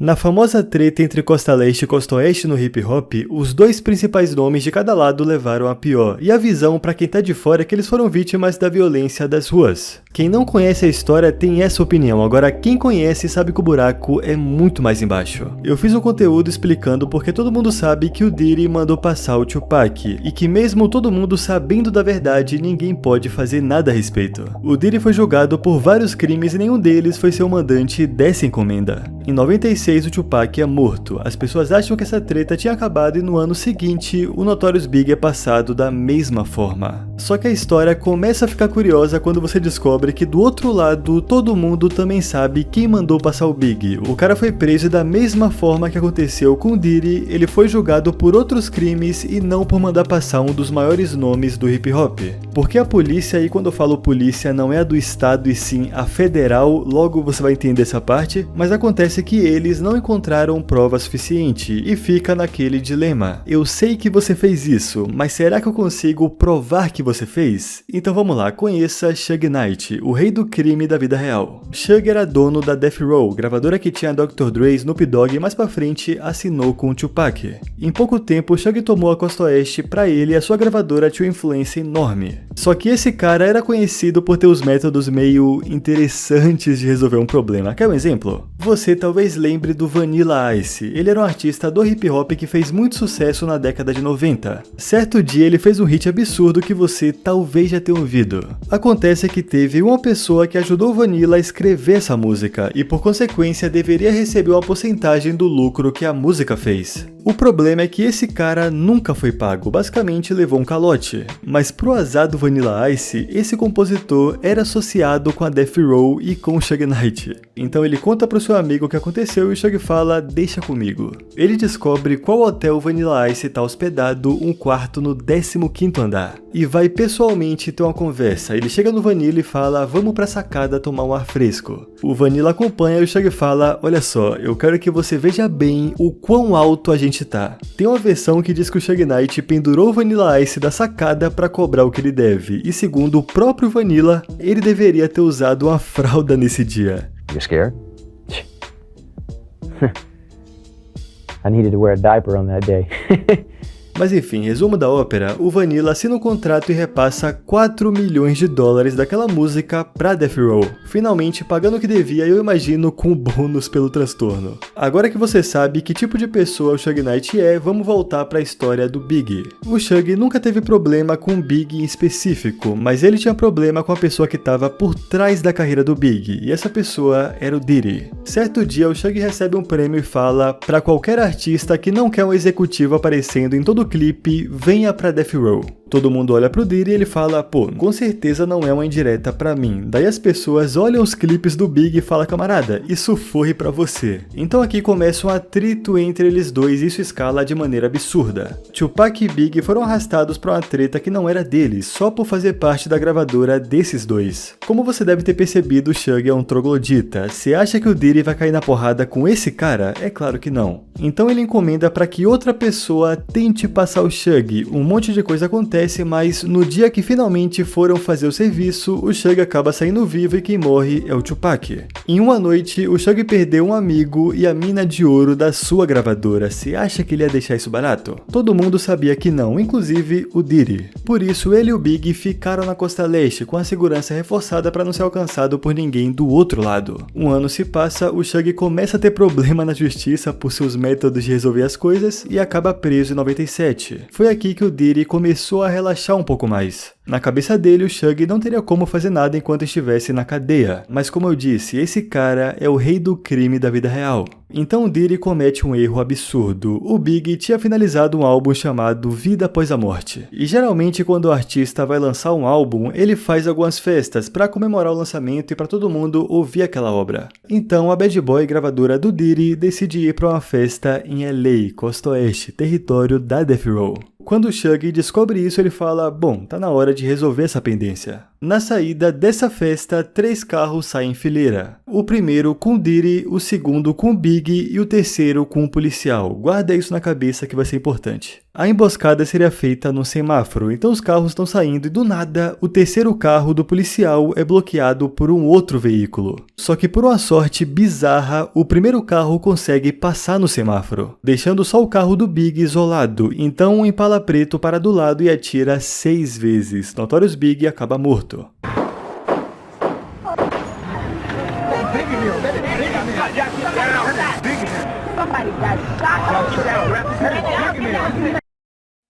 Na famosa treta entre Costa Leste e Costa Oeste no hip hop, os dois principais nomes de cada lado levaram a pior, e a visão pra quem tá de fora é que eles foram vítimas da violência das ruas. Quem não conhece a história tem essa opinião, agora quem conhece sabe que o buraco é muito mais embaixo. Eu fiz um conteúdo explicando porque todo mundo sabe que o Diddy mandou passar o Tupac, e que mesmo todo mundo sabendo da verdade, ninguém pode fazer nada a respeito. O Diddy foi julgado por vários crimes e nenhum deles foi ser o mandante dessa encomenda. Em 96, o Tupac é morto. As pessoas acham que essa treta tinha acabado e no ano seguinte, o Notorious Big é passado da mesma forma. Só que a história começa a ficar curiosa quando você descobre que do outro lado, todo mundo também sabe quem mandou passar o Big. O cara foi preso e da mesma forma que aconteceu com o Diddy, ele foi julgado por outros crimes e não por mandar passar um dos maiores nomes do hip hop. Porque a polícia, e quando eu falo polícia, não é a do estado e sim a federal, logo você vai entender essa parte, mas acontece que eles não encontraram prova suficiente e fica naquele dilema. Eu sei que você fez isso, mas será que eu consigo provar que você fez? Então vamos lá, conheça Suge Knight, o rei do crime da vida real. Suge era dono da Death Row, gravadora que tinha Dr. Dre, Snoop Dogg e mais pra frente assinou com o Tupac. Em pouco tempo, Suge tomou a Costa Oeste pra ele e a sua gravadora tinha uma influência enorme. Só que esse cara era conhecido por ter os métodos meio interessantes de resolver um problema. Quer um exemplo? Você talvez lembre do Vanilla Ice. Ele era um artista do hip hop que fez muito sucesso na década de 90. Certo dia ele fez um hit absurdo que você talvez já tenha ouvido. Acontece que teve uma pessoa que ajudou o Vanilla a escrever essa música e por consequência deveria receber uma porcentagem do lucro que a música fez. O problema é que esse cara nunca foi pago, basicamente levou um calote. Mas pro azar do Vanilla Ice, esse compositor era associado com a Death Row e com o Suge Knight. Então ele conta pro seu amigo o que aconteceu e o Suge fala, deixa comigo. Ele descobre qual hotel o Vanilla Ice tá hospedado, um quarto no 15º andar. E vai pessoalmente ter uma conversa. Ele chega no Vanilla e fala, vamos pra sacada tomar um ar fresco. O Vanilla acompanha e o Suge fala, olha só, eu quero que você veja bem o quão alto a gente tá. Tem uma versão que diz que o Suge Knight pendurou o Vanilla Ice da sacada pra cobrar o que ele deve. E segundo o próprio Vanilla, ele deveria ter usado uma fralda nesse dia. You scared? I needed to wear a diaper on that day. Mas enfim, resumo da ópera, o Vanilla assina um contrato e repassa 4 milhões de dólares daquela música pra Death Row, finalmente pagando o que devia, eu imagino, com bônus pelo transtorno. Agora que você sabe que tipo de pessoa o Suge Knight é, vamos voltar pra história do Big. O Suge nunca teve problema com o Big em específico, mas ele tinha problema com a pessoa que estava por trás da carreira do Big, e essa pessoa era o Diddy. Certo dia, o Suge recebe um prêmio e fala, pra qualquer artista que não quer um executivo aparecendo em todo clipe, venha pra Death Row. Todo mundo olha pro Diddy e ele fala, pô, com certeza não é uma indireta pra mim. Daí as pessoas olham os clipes do Big e falam, camarada, isso foi pra você. Então aqui começa um atrito entre eles dois e isso escala de maneira absurda. Tupac e Big foram arrastados pra uma treta que não era deles, só por fazer parte da gravadora desses dois. Como você deve ter percebido, o Suge é um troglodita. Você acha que o Diddy vai cair na porrada com esse cara? É claro que não. Então ele encomenda pra que outra pessoa tente passar o Suge. Um monte de coisa acontece, mas no dia que finalmente foram fazer o serviço, o Suge acaba saindo vivo e quem morre é o Tupac. Em uma noite, o Suge perdeu um amigo e a mina de ouro da sua gravadora. Você acha que ele ia deixar isso barato? Todo mundo sabia que não, inclusive o Diddy. Por isso, ele e o Big ficaram na Costa Leste com a segurança reforçada para não ser alcançado por ninguém do outro lado. Um ano se passa, o Suge começa a ter problema na justiça por seus métodos de resolver as coisas e acaba preso em 97. Foi aqui que o Diddy começou a relaxar um pouco mais. Na cabeça dele, o Suge não teria como fazer nada enquanto estivesse na cadeia, mas como eu disse, esse cara é o rei do crime da vida real. Então o Diddy comete um erro absurdo. O Big tinha finalizado um álbum chamado Vida Após a Morte. E geralmente quando o artista vai lançar um álbum, ele faz algumas festas para comemorar o lançamento e para todo mundo ouvir aquela obra. Então a Bad Boy, gravadora do Diddy, decide ir para uma festa em LA, Costa Oeste, território da Death Row. Quando o Suge descobre isso, ele fala, bom, tá na hora de resolver essa pendência. Na saída dessa festa, 3 carros saem em fileira. O primeiro com Diddy, o segundo com Big e o terceiro com um policial. Guarda isso na cabeça que vai ser importante. A emboscada seria feita num semáforo, então os carros estão saindo e do nada, o terceiro carro do policial é bloqueado por um outro veículo. Só que por uma sorte bizarra, o primeiro carro consegue passar no semáforo, deixando só o carro do Big isolado. Então um Impala preto para do lado e atira 6 vezes. Notorious Big acaba morto.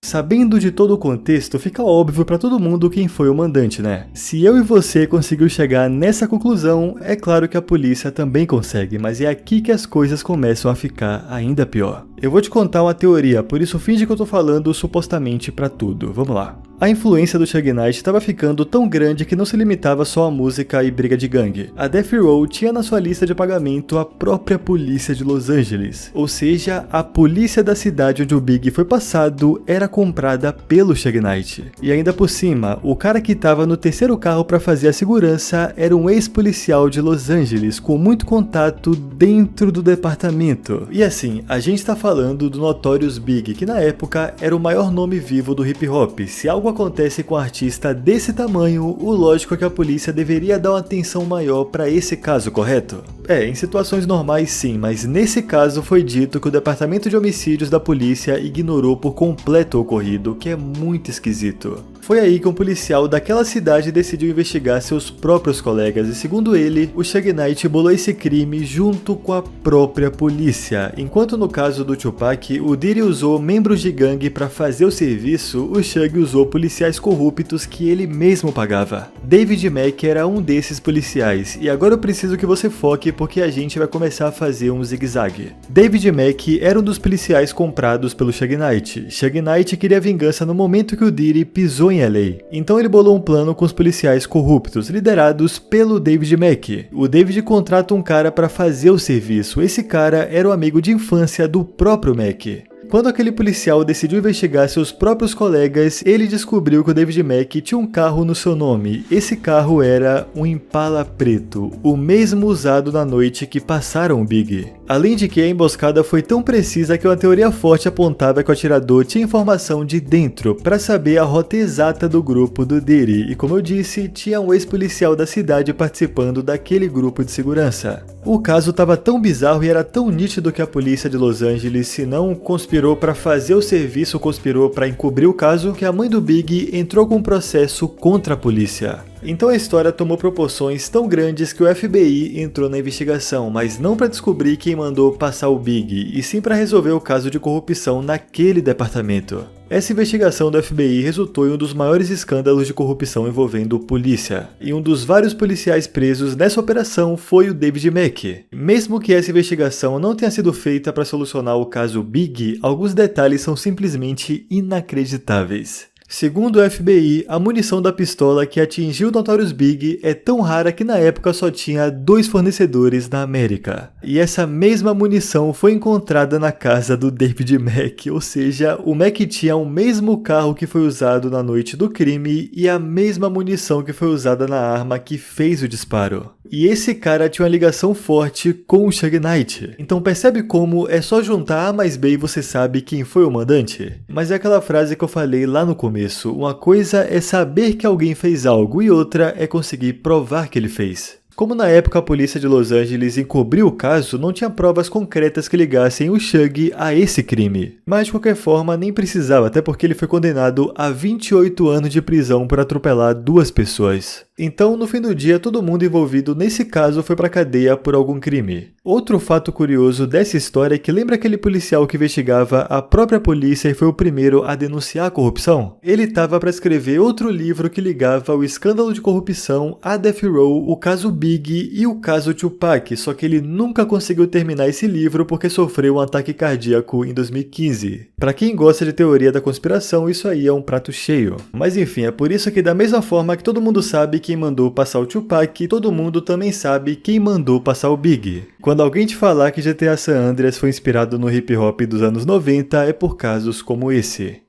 Sabendo de todo o contexto, fica óbvio pra todo mundo quem foi o mandante, né? Se eu e você conseguiu chegar nessa conclusão, é claro que a polícia também consegue, mas é aqui que as coisas começam a ficar ainda pior. Eu vou te contar uma teoria, por isso finge que eu tô falando supostamente pra tudo. Vamos lá. A influência do Suge Knight estava ficando tão grande que não se limitava só a música e briga de gangue. A Death Row tinha na sua lista de pagamento a própria polícia de Los Angeles. Ou seja, a polícia da cidade onde o Big foi passado era comprada pelo Suge Knight. E ainda por cima, o cara que estava no terceiro carro para fazer a segurança era um ex-policial de Los Angeles com muito contato dentro do departamento. E assim, a gente está falando do Notorious Big, que na época era o maior nome vivo do hip hop. Se algo acontece com um artista desse tamanho, o lógico é que a polícia deveria dar uma atenção maior para esse caso, correto? Em situações normais sim, mas nesse caso foi dito que o departamento de homicídios da polícia ignorou por completo o ocorrido, o que é muito esquisito. Foi aí que um policial daquela cidade decidiu investigar seus próprios colegas e, segundo ele, o Suge Knight bolou esse crime junto com a própria polícia. Enquanto no caso do Tupac, o Diddy usou membros de gangue para fazer o serviço, o Suge usou policiais corruptos que ele mesmo pagava. David Mack era um desses policiais, e agora eu preciso que você foque porque a gente vai começar a fazer um zigue-zague. David Mack era um dos policiais comprados pelo Suge Knight. Suge Knight queria vingança no momento que o Diddy pisou em LA. Então ele bolou um plano com os policiais corruptos, liderados pelo David Mack. O David contrata um cara para fazer o serviço. Esse cara era o amigo de infância do próprio Mack. Quando aquele policial decidiu investigar seus próprios colegas, ele descobriu que o David Mack tinha um carro no seu nome. Esse carro era um Impala preto, o mesmo usado na noite que passaram o Big. Além de que a emboscada foi tão precisa que uma teoria forte apontava que o atirador tinha informação de dentro para saber a rota exata do grupo do Diddy. E como eu disse, tinha um ex-policial da cidade participando daquele grupo de segurança. O caso estava tão bizarro e era tão nítido que a polícia de Los Angeles, se não conspirou para fazer o serviço, conspirou para encobrir o caso, que a mãe do Big entrou com um processo contra a polícia. Então a história tomou proporções tão grandes que o FBI entrou na investigação, mas não para descobrir quem mandou passar o Big, e sim para resolver o caso de corrupção naquele departamento. Essa investigação do FBI resultou em um dos maiores escândalos de corrupção envolvendo polícia, e um dos vários policiais presos nessa operação foi o David Mack. Mesmo que essa investigação não tenha sido feita para solucionar o caso Big, alguns detalhes são simplesmente inacreditáveis. Segundo o FBI, a munição da pistola que atingiu o Notorious Big é tão rara que na época só tinha 2 fornecedores na América. E essa mesma munição foi encontrada na casa do David Mack, ou seja, o Mack tinha o mesmo carro que foi usado na noite do crime e a mesma munição que foi usada na arma que fez o disparo. E esse cara tinha uma ligação forte com o Suge Knight. Então percebe como é só juntar A mais B e você sabe quem foi o mandante? Mas é aquela frase que eu falei lá no começo, uma coisa é saber que alguém fez algo e outra é conseguir provar que ele fez. Como na época a polícia de Los Angeles encobriu o caso, não tinha provas concretas que ligassem o Suge a esse crime. Mas de qualquer forma nem precisava, até porque ele foi condenado a 28 anos de prisão por atropelar 2 pessoas. Então, no fim do dia, todo mundo envolvido nesse caso foi pra cadeia por algum crime. Outro fato curioso dessa história é que lembra aquele policial que investigava a própria polícia e foi o primeiro a denunciar a corrupção? Ele estava para escrever outro livro que ligava o escândalo de corrupção, a Death Row, o caso Big e o caso Tupac, só que ele nunca conseguiu terminar esse livro porque sofreu um ataque cardíaco em 2015. Para quem gosta de teoria da conspiração, isso aí é um prato cheio. Mas enfim, é por isso que da mesma forma que todo mundo sabe quem mandou passar o Tupac, todo mundo também sabe quem mandou passar o Big. Quando alguém te falar que GTA San Andreas foi inspirado no hip hop dos anos 90, é por casos como esse.